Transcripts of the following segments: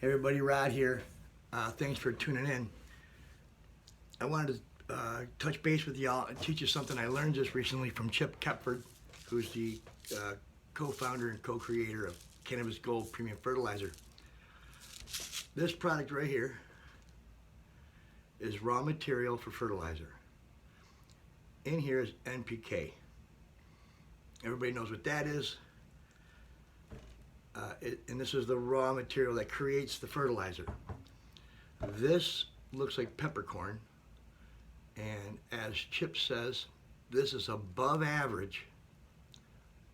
Hey everybody, Rod here. Thanks for tuning in. I wanted to touch base with y'all and teach you something I learned just recently from Chip Kepford, who's the co-founder and co-creator of Cannabis Gold Premium Fertilizer. This product right here is raw material for fertilizer. In here is NPK. Everybody knows what that is. And this is the raw material that creates the fertilizer. This looks like peppercorn, and as Chip says, this is above average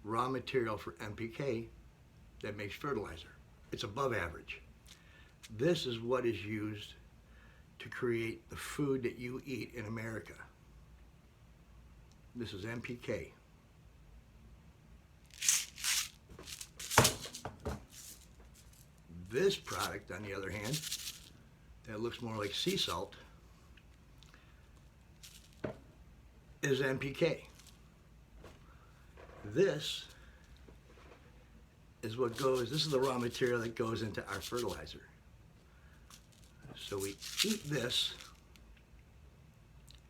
raw material for NPK that makes fertilizer. It's above average. This is what is used to create the food that you eat in America. This is NPK. This product, on the other hand, that looks more like sea salt, is NPK. This is the raw material that goes into our fertilizer. So we eat this,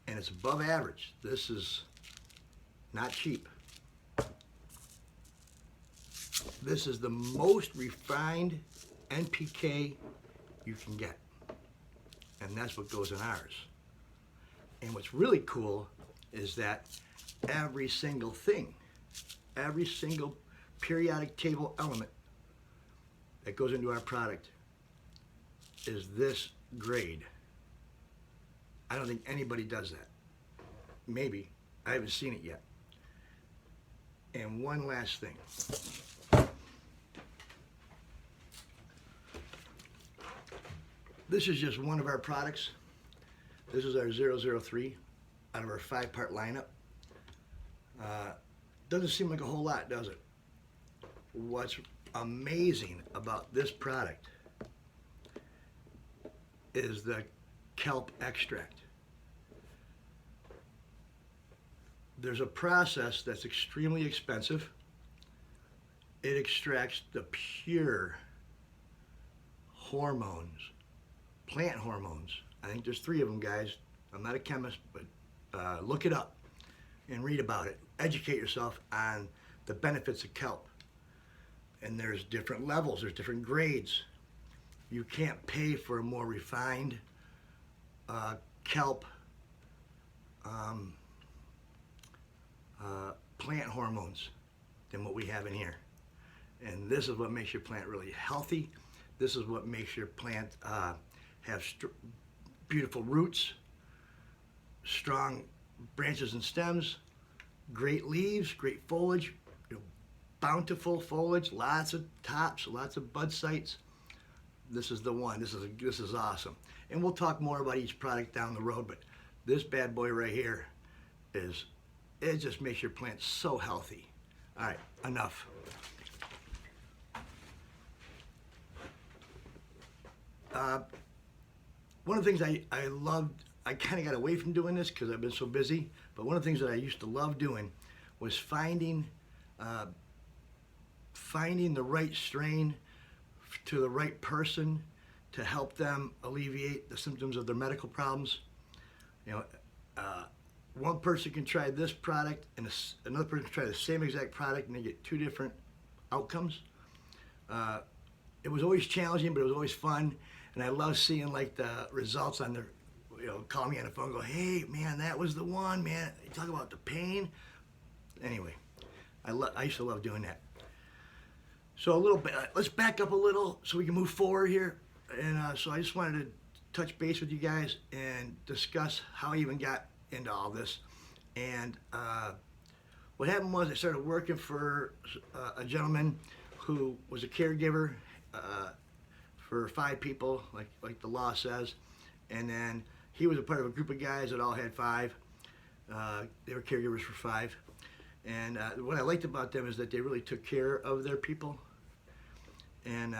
and it's above average. This is not cheap. This is the most refined NPK you can get, and that's what goes in ours. And what's really cool is that every single thing, every single periodic table element that goes into our product is this grade. I don't think anybody does that. Maybe. I haven't seen it yet. And one last thing. This is just one of our products. This is our 003 out of our 5-part lineup. Doesn't seem like a whole lot, does it? What's amazing about this product is the kelp extract. There's a process that's extremely expensive. It extracts the pure hormones, plant hormones. I think there's 3 of them, guys. I'm not a chemist, but look it up and read about it. Educate yourself on the benefits of kelp. And there's different levels, there's different grades. You can't pay for a more refined kelp plant hormones than what we have in here. And this is what makes your plant really healthy. This is what makes your plant have beautiful roots, strong branches and stems, great leaves, great foliage, bountiful foliage, lots of tops, lots of bud sites. This is the one. This is awesome. And we'll talk more about each product down the road, but this bad boy right here it just makes your plant so healthy. All right, enough. One of the things I loved, I kind of got away from doing this because I've been so busy, but one of the things that I used to love doing was finding the right strain to the right person to help them alleviate the symptoms of their medical problems. One person can try this product and another person can try the same exact product and they get 2 different outcomes. It was always challenging, but it was always fun. And I love seeing like the results on their, call me on the phone and go, hey man, that was the one, man. You talk about the pain. Anyway, I used to love doing that. So a little bit, let's back up a little so we can move forward here. And so I just wanted to touch base with you guys and discuss how I even got into all this. And what happened was I started working for a gentleman who was a caregiver for 5 people, like the law says. And then he was a part of a group of guys that all had 5. They were caregivers for 5. And what I liked about them is that they really took care of their people. And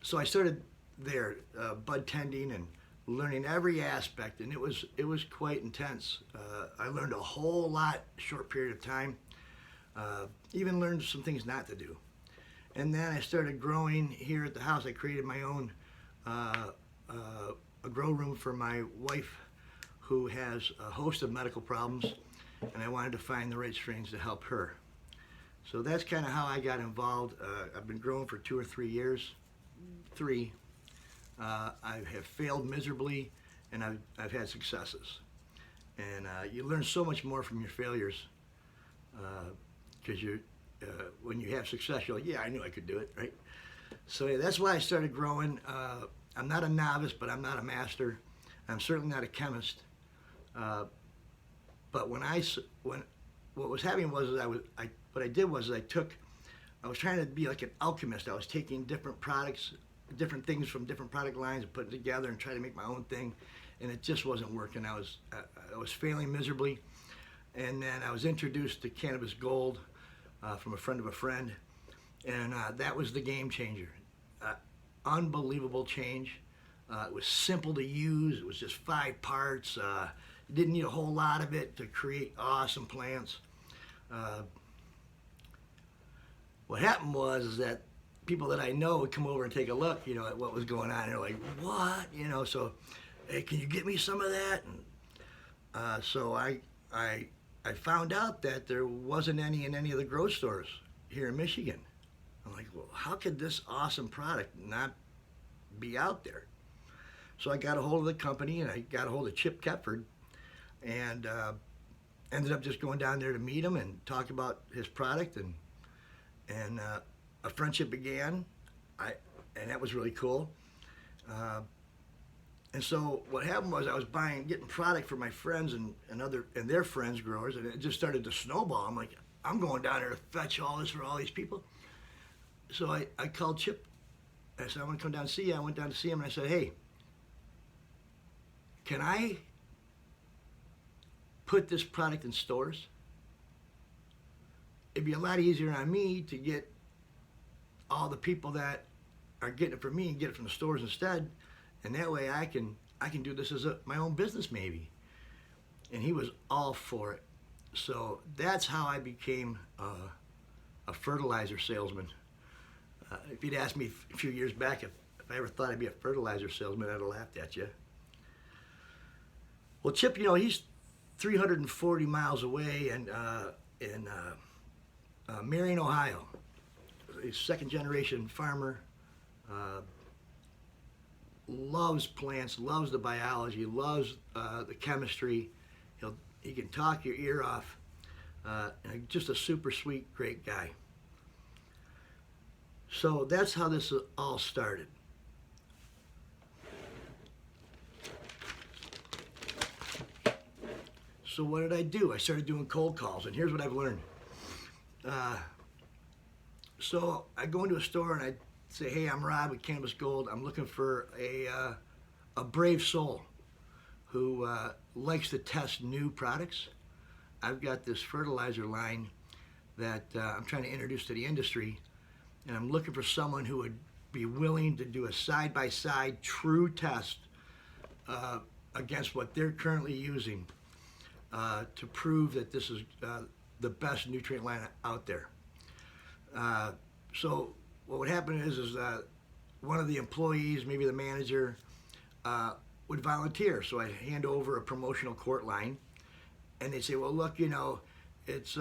so I started there, bud tending and learning every aspect, and it was quite intense. I learned a whole lot short period of time. Even learned some things not to do. And then I started growing here at the house. I created my own uh, a grow room for my wife who has a host of medical problems, and I wanted to find the right strains to help her. So that's kind of how I got involved. I've been growing for 2 or 3 years. Three. I have failed miserably, and I've had successes. And you learn so much more from your failures, because when you have success, you're like, yeah, I knew I could do it, right? So yeah, that's why I started growing. I'm not a novice, but I'm not a master. I'm certainly not a chemist. But when what was happening was what I did was I was trying to be like an alchemist. I was taking different products, different things from different product lines, and putting it together and trying to make my own thing, and it just wasn't working. I was failing miserably, and then I was introduced to cannabis gold from a friend of a friend, and that was the game changer. Unbelievable change. It was simple to use. It was just 5 parts. You didn't need a whole lot of it to create awesome plants. What happened was that people that I know would come over and take a look, at what was going on. And they're like, "What?" So, hey, can you get me some of that? And so I found out that there wasn't any in any of the grocery stores here in Michigan. I'm like, well, how could this awesome product not be out there? So I got a hold of the company, and I got a hold of Chip Kepford, and ended up just going down there to meet him and talk about his product, and a friendship began. And that was really cool. And so what happened was I was getting product for my friends and their friends growers, and it just started to snowball. I'm like, I'm going down there to fetch all this for all these people. So I called Chip. I said, I want to come down and see you. I went down to see him, and I said, hey, can I put this product in stores? It'd be a lot easier on me to get all the people that are getting it from me and get it from the stores instead, and that way I can do this as my own business maybe. And he was all for it. So that's how I became a fertilizer salesman. If you'd asked me a few years back if I ever thought I'd be a fertilizer salesman, I'd have laughed at you. Well, Chip, he's 340 miles away and in Marion, Ohio. He's a second-generation farmer. Loves plants, loves the biology, loves the chemistry. He can talk your ear off. And just a super sweet, great guy. So that's how this all started. So what did I do? I started doing cold calls, and here's what I've learned. So I go into a store and I say, hey, I'm Rob with Cannabis Gold. I'm looking for a brave soul who likes to test new products. I've got this fertilizer line that I'm trying to introduce to the industry, and I'm looking for someone who would be willing to do a side-by-side true test against what they're currently using to prove that this is the best nutrient line out there. So what would happen is one of the employees, maybe the manager, would volunteer. So I'd hand over a promotional quart line, and they'd say, well, look, it's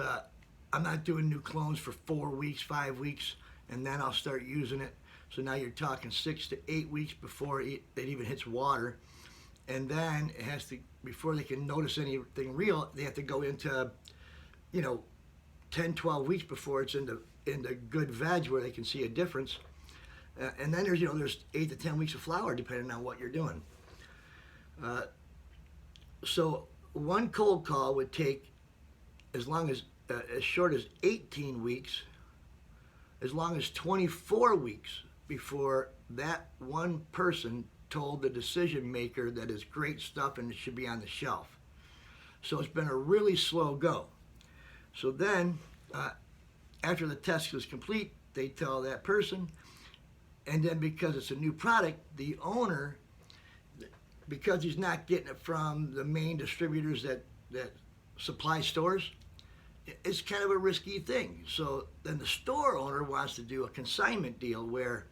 I'm not doing new clones for 4 weeks, 5 weeks, and then I'll start using it. So now you're talking 6 to 8 weeks before it even hits water. And then it has to, before they can notice anything real, they have to go into, 10, 12 weeks before it's into good veg where they can see a difference. And then there's 8 to 10 weeks of flower depending on what you're doing. So one cold call would take as short as 18 weeks, as long as 24 weeks before that one person told the decision maker that it's great stuff and it should be on the shelf. So it's been a really slow go. So then, after the test was complete, they tell that person, and then because it's a new product, the owner, because he's not getting it from the main distributors that supply stores, it's kind of a risky thing. So then the store owner wants to do a consignment deal where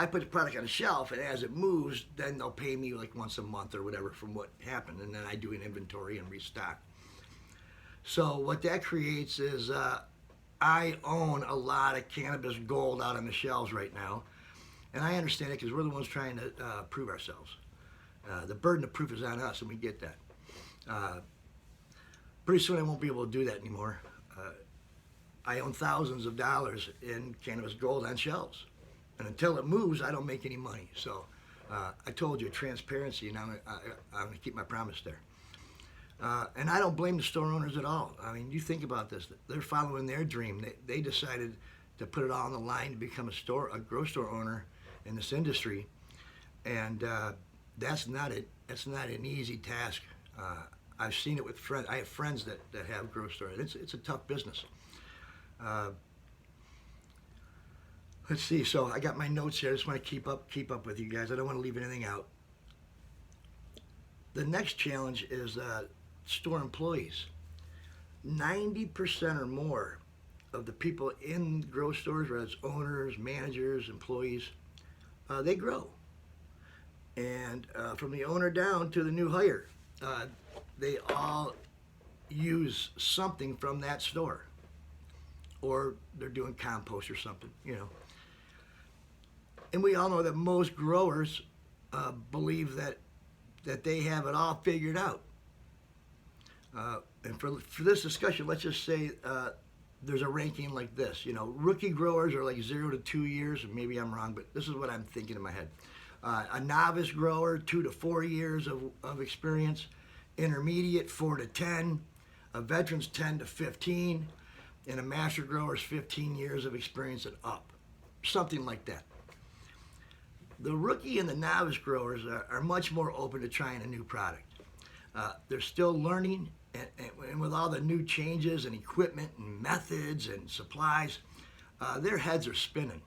I put the product on the shelf, and as it moves, then they'll pay me like once a month or whatever from what happened, and then I do an inventory and restock. So what that creates is I own a lot of cannabis gold out on the shelves right now, and I understand it because we're the ones trying to prove ourselves. The burden of proof is on us, and we get that. Pretty soon I won't be able to do that anymore. I own thousands of dollars in cannabis gold on shelves. And until it moves, I don't make any money. So I told you, transparency, and I'm going to keep my promise there. And I don't blame the store owners at all. I mean, you think about this. They're following their dream. They decided to put it all on the line to become a grocery store owner in this industry. And that's not an easy task. I've seen it with friends. I have friends that have grocery stores. It's a tough business. Let's see. So I got my notes here. I just want to keep up with you guys. I don't want to leave anything out. The next challenge is store employees. 90% or more of the people in grocery stores, whether it's owners, managers, employees, they grow. And from the owner down to the new hire, they all use something from that store. Or they're doing compost or something, you know. And we all know that most growers believe that they have it all figured out. And for this discussion, let's just say there's a ranking like this. You know, rookie growers are like 0 to 2 years, and maybe I'm wrong, but this is what I'm thinking in my head. A novice grower, 2 to 4 years of experience. Intermediate, 4 to 10. A veteran's 10 to 15. And a master grower's 15 years of experience and up. Something like that. The rookie and the novice growers are much more open to trying a new product. They're still learning, and with all the new changes and equipment and methods and supplies, their heads are spinning.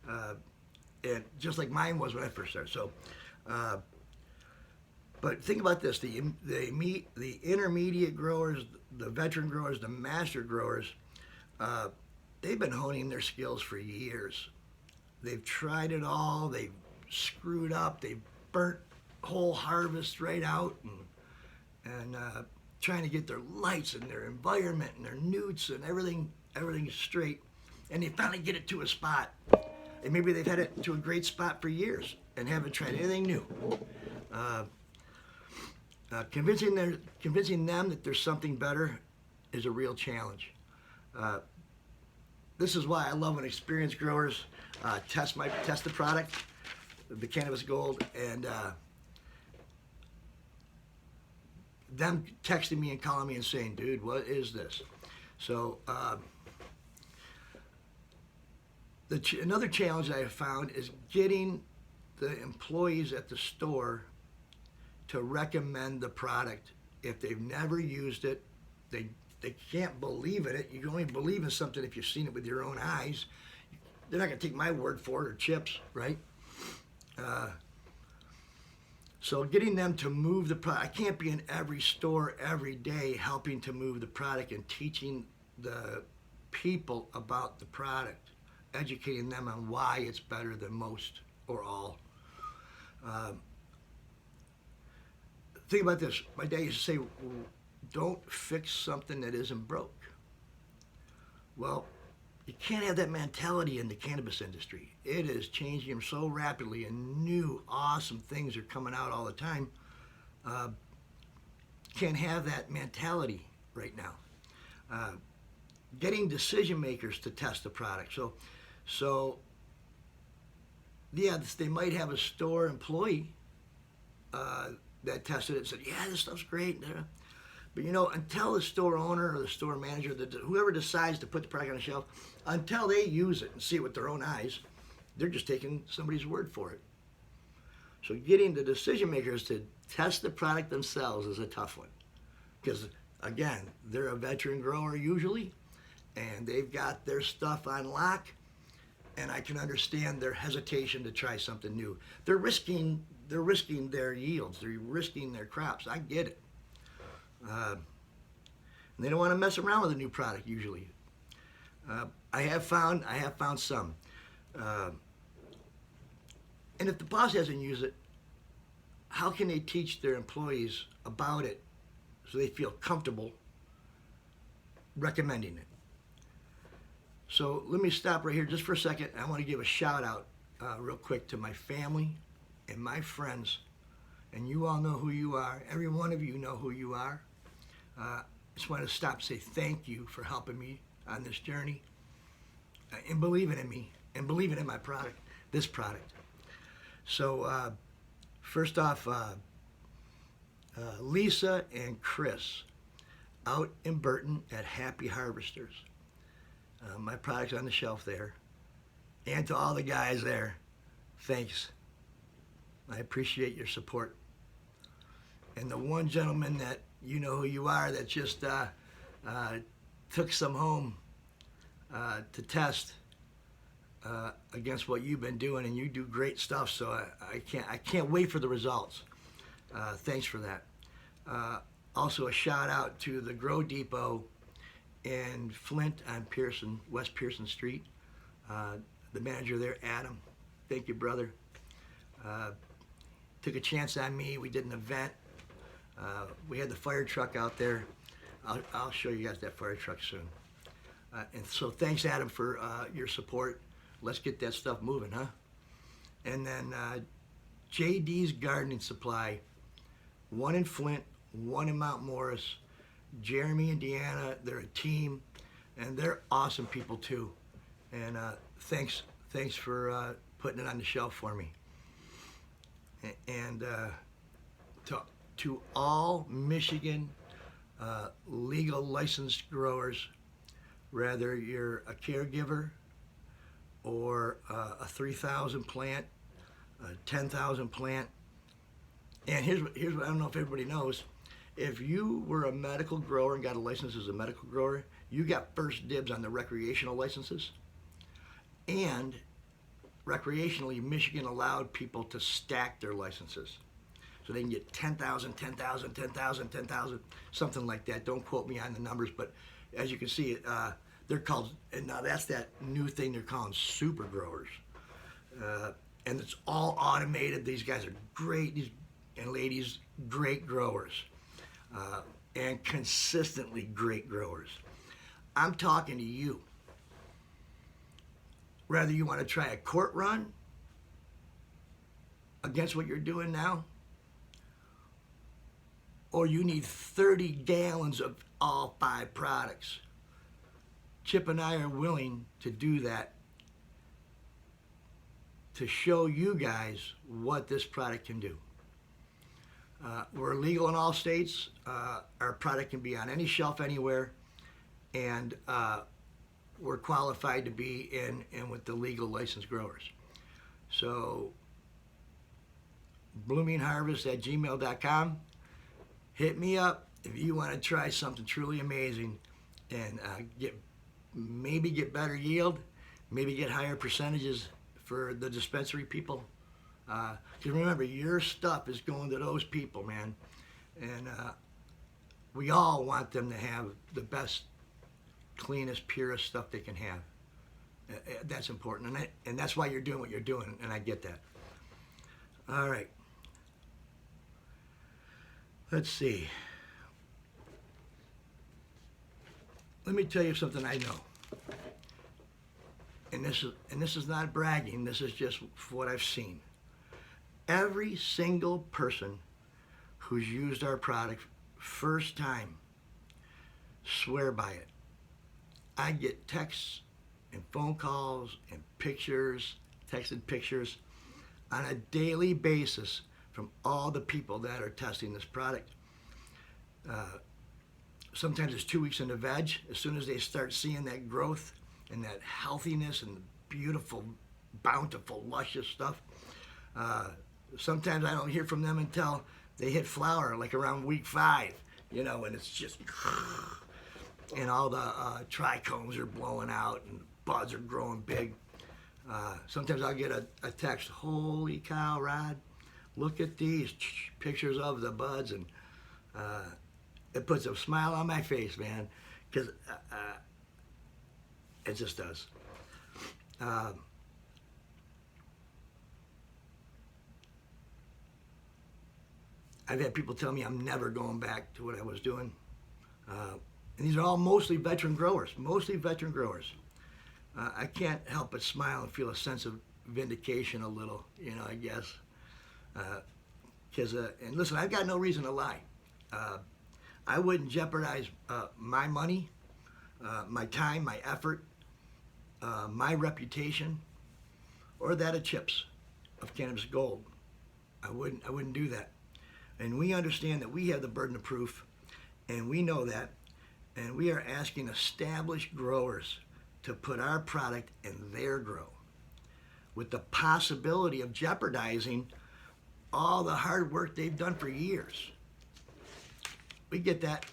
And just like mine was when I first started. So, but think about this: the intermediate growers, the veteran growers, the master growers, they've been honing their skills for years. They've tried it all. They've screwed up. They've burnt whole harvests right out, and trying to get their lights and their environment and their newts and everything straight. And they finally get it to a spot. And maybe they've had it to a great spot for years and haven't tried anything new. Convincing them that there's something better is a real challenge. This is why I love when experienced growers test the product, the cannabis gold, and them texting me and calling me and saying, "Dude, what is this?" So another challenge I have found is getting the employees at the store to recommend the product if they've never used it. They can't believe in it. You can only believe in something if you've seen it with your own eyes. They're not going to take my word for it, or Chip's, right? So getting them to move the product. I can't be in every store every day helping to move the product and teaching the people about the product, educating them on why it's better than most or all. Think about this. My dad used to say, don't fix something that isn't broke. Well, you can't have that mentality in the cannabis industry. It is changing so rapidly, and new awesome things are coming out all the time. Can't have that mentality right now. Getting decision makers to test the product. So yeah, they might have a store employee that tested it and said, yeah, this stuff's great. But you know, until the store owner or the store manager, whoever decides to put the product on the shelf, until they use it and see it with their own eyes, they're just taking somebody's word for it. So getting the decision makers to test the product themselves is a tough one. Because again, they're a veteran grower usually, and they've got their stuff on lock, and I can understand their hesitation to try something new. They're risking their yields, they're risking their crops. I get it. And they don't want to mess around with a new product usually. I have found some. And if the boss hasn't used it, how can they teach their employees about it so they feel comfortable recommending it? So let me stop right here just for a second. I want to give a shout out real quick to my family and my friends. And you all know who you are. Every one of you know who you are. I just want to stop and say thank you for helping me on this journey and believing in me and believing in my product, this product. So first off, Lisa and Chris out in Burton at Happy Harvesters. My product's on the shelf there. And to all the guys there, thanks. I appreciate your support. And the one gentleman that you know who you are that just took some home to test against what you've been doing, and you do great stuff. So I can't wait for the results. Thanks for that. Also a shout out to the Grow Depot in Flint on West Pearson Street. The manager there, Adam. Thank you, brother. Took a chance on me. We did an event. We had the fire truck out there. I'll show you guys that fire truck soon. And so thanks, Adam, for your support. Let's get that stuff moving, huh? And then JD's Gardening Supply, one in Flint, one in Mount Morris. Jeremy and Deanna, they're a team, and they're awesome people too. And thanks for putting it on the shelf for me. And to all Michigan legal licensed growers, whether you're a caregiver or a 3,000 plant, a 10,000 plant. And here's what I don't know if everybody knows. If you were a medical grower and got a license as a medical grower, you got first dibs on the recreational licenses. And recreationally, Michigan allowed people to stack their licenses. So they can get 10,000, 10,000, 10,000, 10,000, something like that. Don't quote me on the numbers, but as you can see, they're called, and now that's that new thing they're calling super growers. And it's all automated. These guys are great, these and ladies, great growers. And consistently great growers. I'm talking to you. Whether you want to try a court run against what you're doing now, or you need 30 gallons of all 5 products, Chip and I are willing to do that to show you guys what this product can do. We're legal in all states. Our product can be on any shelf anywhere, and we're qualified to be in with the legal licensed growers. So bloomingharvest@gmail.com. Hit me up if you want to try something truly amazing and maybe get better yield, maybe get higher percentages for the dispensary people. Because remember, your stuff is going to those people, man. And we all want them to have the best, cleanest, purest stuff they can have. That's important. And that's why you're doing what you're doing, and I get that. All right. Let's see. Let me tell you something I know. And this is not bragging. This is just what I've seen. Every single person who's used our product first time swear by it. I get texts and phone calls and pictures, texted pictures on a daily basis from all the people that are testing this product. Sometimes it's 2 weeks into veg. As soon as they start seeing that growth and that healthiness and beautiful, bountiful, luscious stuff, sometimes I don't hear from them until they hit flower, like around week 5, and it's just, and all the trichomes are blowing out and buds are growing big. Sometimes I'll get a text, holy cow, Rod, look at these pictures of the buds, and it puts a smile on my face, man, because it just does. I've had people tell me I'm never going back to what I was doing. And these are all mostly veteran growers, I can't help but smile and feel a sense of vindication a little, I guess. And listen, I've got no reason to lie. I wouldn't jeopardize my money, my time, my effort, my reputation, or that of Chips, of Cannabis Gold. I wouldn't do that. And we understand that we have the burden of proof, and we know that, and we are asking established growers to put our product in their grow, with the possibility of jeopardizing all the hard work they've done for years. We get that.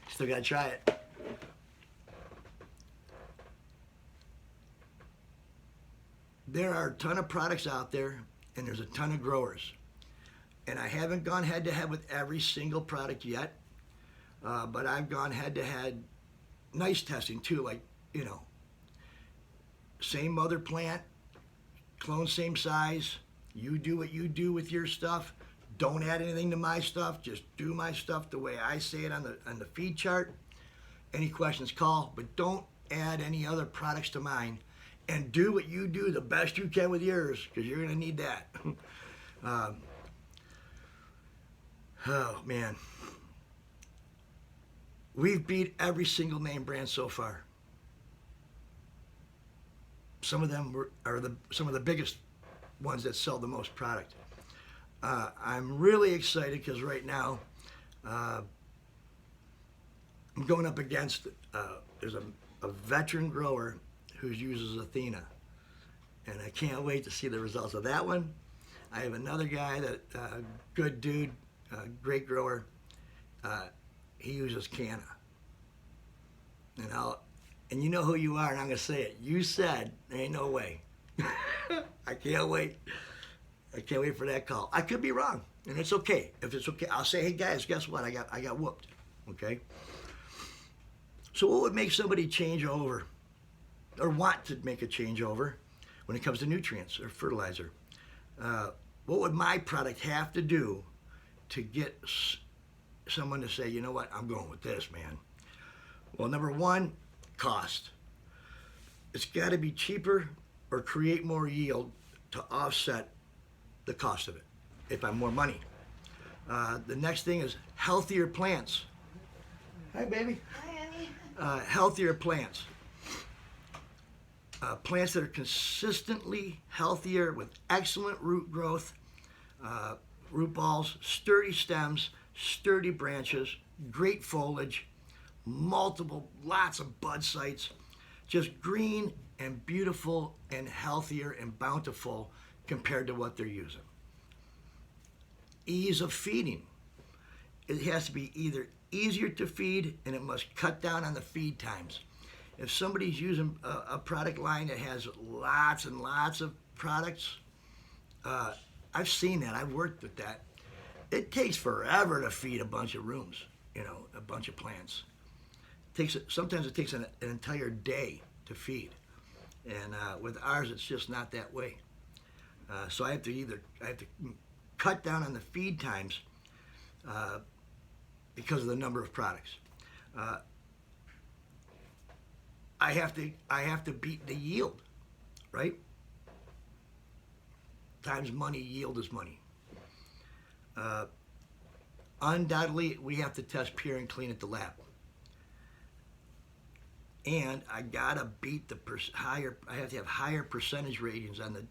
Still gotta try it. There are a ton of products out there, and there's a ton of growers. And I haven't gone head to head with every single product yet, but I've gone head to head, nice testing too, like, same mother plant, clone same size, you do what you do with your stuff, don't add anything to my stuff, just do my stuff the way I say it on the feed chart. Any questions, call, but don't add any other products to mine, and do what you do the best you can with yours, because you're gonna need that. Oh man, we've beat every single name brand so far. Some of them are some of the biggest ones that sell the most product. I'm really excited because right now I'm going up against there's a veteran grower who uses Athena, and I can't wait to see the results of that one. I have another guy that good dude, great grower. He uses Canna, and you know who you are, and I'm gonna say it. You said there ain't no way. I can't wait. I can't wait for that call. I could be wrong, and it's okay. If it's okay, I'll say, hey guys, guess what? I got whooped. Okay. So what would make somebody change over, or want to make a change over, when it comes to nutrients or fertilizer? What would my product have to do to get someone to say, you know what, I'm going with this, man? Well, number one, cost. It's got to be cheaper or create more yield to offset the cost of it, if I'm more money. The next thing is healthier plants. Hi, baby. Hi, Annie. Healthier plants. Plants that are consistently healthier with excellent root growth, root balls, sturdy stems, sturdy branches, great foliage, lots of bud sites, just green and beautiful and healthier and bountiful compared to what they're using. Ease of feeding. It has to be either easier to feed, and it must cut down on the feed times. If somebody's using a product line that has lots and lots of products, I've seen that, I've worked with that. It takes forever to feed a bunch of rooms, a bunch of plants. Sometimes it takes an entire day to feed. And with ours, it's just not that way. So I have to cut down on the feed times because of the number of products. I have to beat the yield, right? Times money, yield is money. Undoubtedly, we have to test pure and clean at the lab. And I gotta beat higher. I have to have higher percentage ratings on the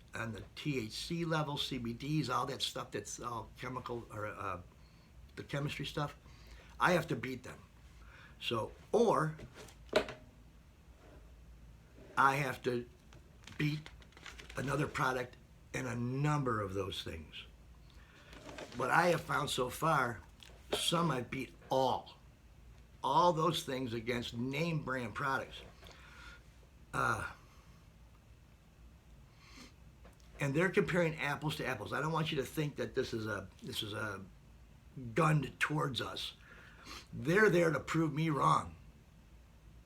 THC level, CBDs, all that stuff that's all chemical or the chemistry stuff. I have to beat them. So, or I have to beat another product in a number of those things. What I have found so far, some I beat all those things against name brand products. And they're comparing apples to apples. I don't want you to think that this is a gunned towards us. They're there to prove me wrong.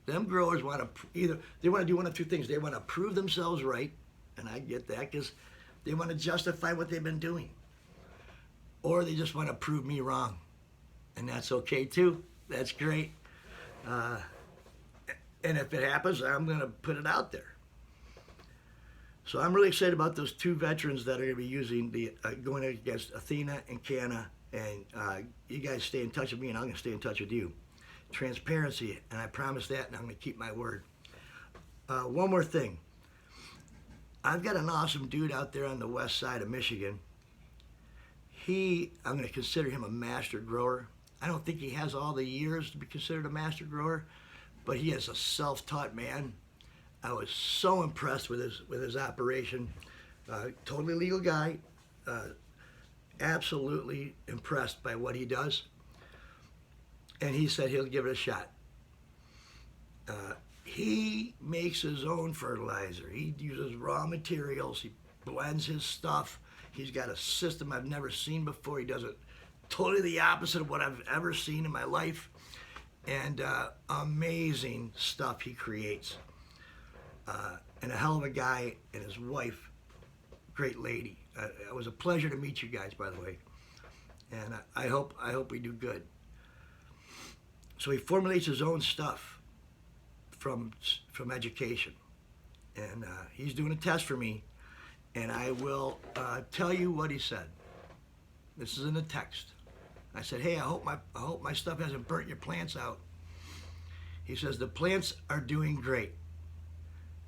Them growers want to they want to do one of two things. They want to prove themselves right, and I get that because they want to justify what they've been doing. or they just want to prove me wrong. And that's okay too. That's great. And if it happens, I'm going to put it out there. So I'm really excited about those two veterans that are going to be using the going against Athena and Canna. And you guys stay in touch with me, and I'm going to stay in touch with you. Transparency, and I promise that, and I'm going to keep my word. One more thing. I've got an awesome dude out there on the west side of Michigan. I'm going to consider him a master grower. I don't think he has all the years to be considered a master grower, but he is a self-taught man. I was so impressed with his operation. Totally legal guy. Absolutely impressed by what he does. And he said he'll give it a shot. He makes his own fertilizer. He uses raw materials. He blends his stuff. He's got a system I've never seen before. He does it totally the opposite of what I've ever seen in my life. And amazing stuff he creates. And a hell of a guy, and his wife, great lady. It was a pleasure to meet you guys, by the way. And I hope we do good. So he formulates his own stuff from education. And he's doing a test for me. And I will tell you what he said. This is in the text. I said, hey, I hope my stuff hasn't burnt your plants out. He says, the plants are doing great.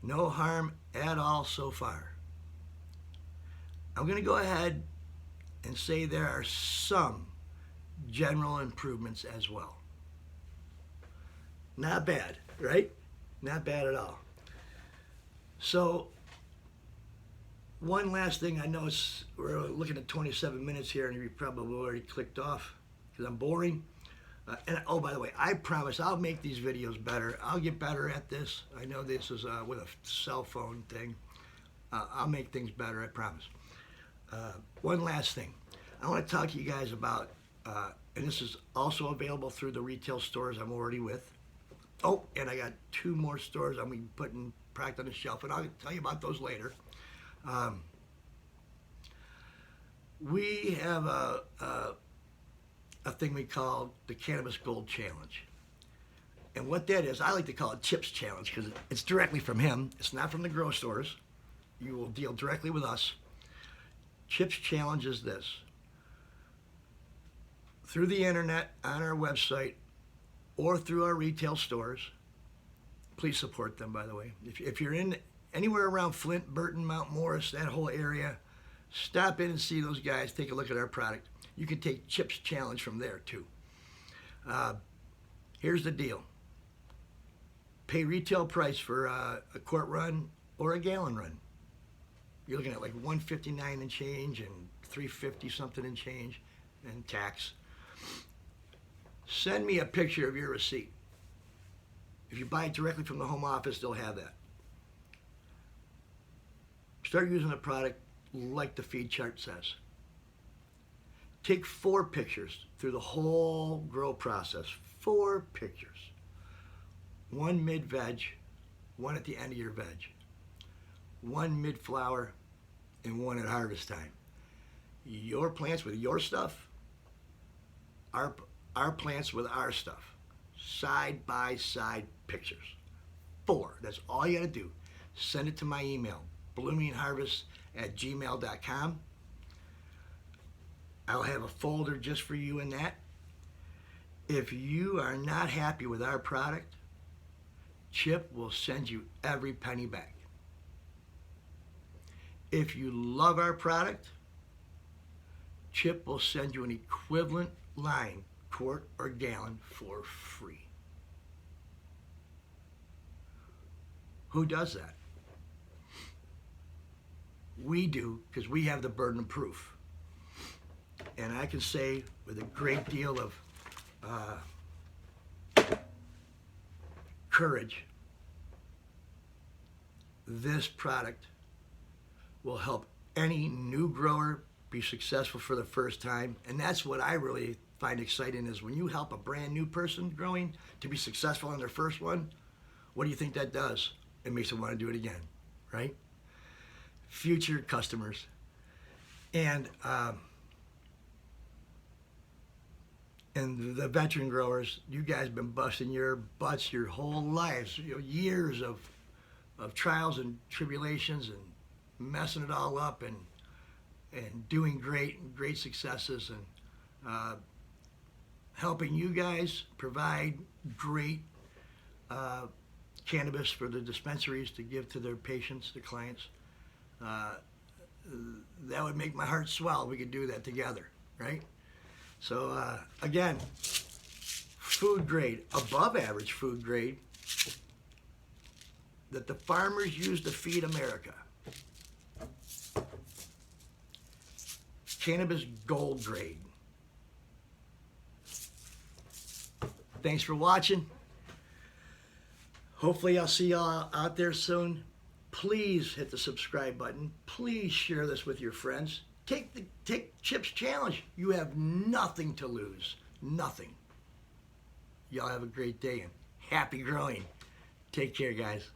No harm at all so far. I'm going to go ahead and say there are some general improvements as well. Not bad, right? Not bad at all. So, one last thing. I know we're looking at 27 minutes here, and you probably already clicked off because I'm boring. And oh, by the way, I promise I'll make these videos better. I'll get better at this. I know this is with a cell phone thing. I'll make things better, I promise. One last thing. I want to talk to you guys about, and this is also available through the retail stores I'm already with. Oh, and I got 2 more stores I'm going to be putting product on the shelf, and I'll tell you about those later. We have a thing we call the Cannabis Gold Challenge. And what that is, I like to call it Chip's Challenge because it's directly from him. It's not from the grocery stores. You will deal directly with us. Chip's Challenge is this. Through the internet, on our website, or through our retail stores, please support them, by the way. If you're in anywhere around Flint, Burton, Mount Morris, that whole area, stop in and see those guys, take a look at our product. You can take Chip's Challenge from there too. Here's the deal. Pay retail price for a quart run or a gallon run. You're looking at like $1.59 and change and $3.50 something and change and tax. Send me a picture of your receipt. If you buy it directly from the home office, they'll have that. Start using the product like the feed chart says. Take 4 pictures through the whole grow process. 4 pictures. 1 mid-veg, 1 at the end of your veg. 1 mid-flower, and 1 at harvest time. Your plants with your stuff, our plants with our stuff. Side-by-side pictures. 4. That's all you gotta do. Send it to my email, bloomingharvest@gmail.com. I'll have a folder just for you in that. If you are not happy with our product, Chip will send you every penny back. If you love our product, Chip will send you an equivalent line, quart or gallon, for free. Who does that? We do, because we have the burden of proof. And I can say with a great deal of courage, this product will help any new grower be successful for the first time. And that's what I really find exciting, is when you help a brand new person growing to be successful on their first one, what do you think that does? It makes them want to do it again, right? Future customers. And and the veteran growers, you guys been busting your butts your whole lives, years of trials and tribulations and messing it all up and doing great successes and helping you guys provide great cannabis for the dispensaries to give to their patients, their clients. That would make my heart swell if we could do that together, right? So again, food grade, above average food grade that the farmers use to feed America. Cannabis gold grade. Thanks for watching. Hopefully I'll see y'all out there soon. Please hit the subscribe button. Please share this with your friends. Take Chip's challenge. You have nothing to lose. Nothing. Y'all have a great day and happy growing. Take care, guys.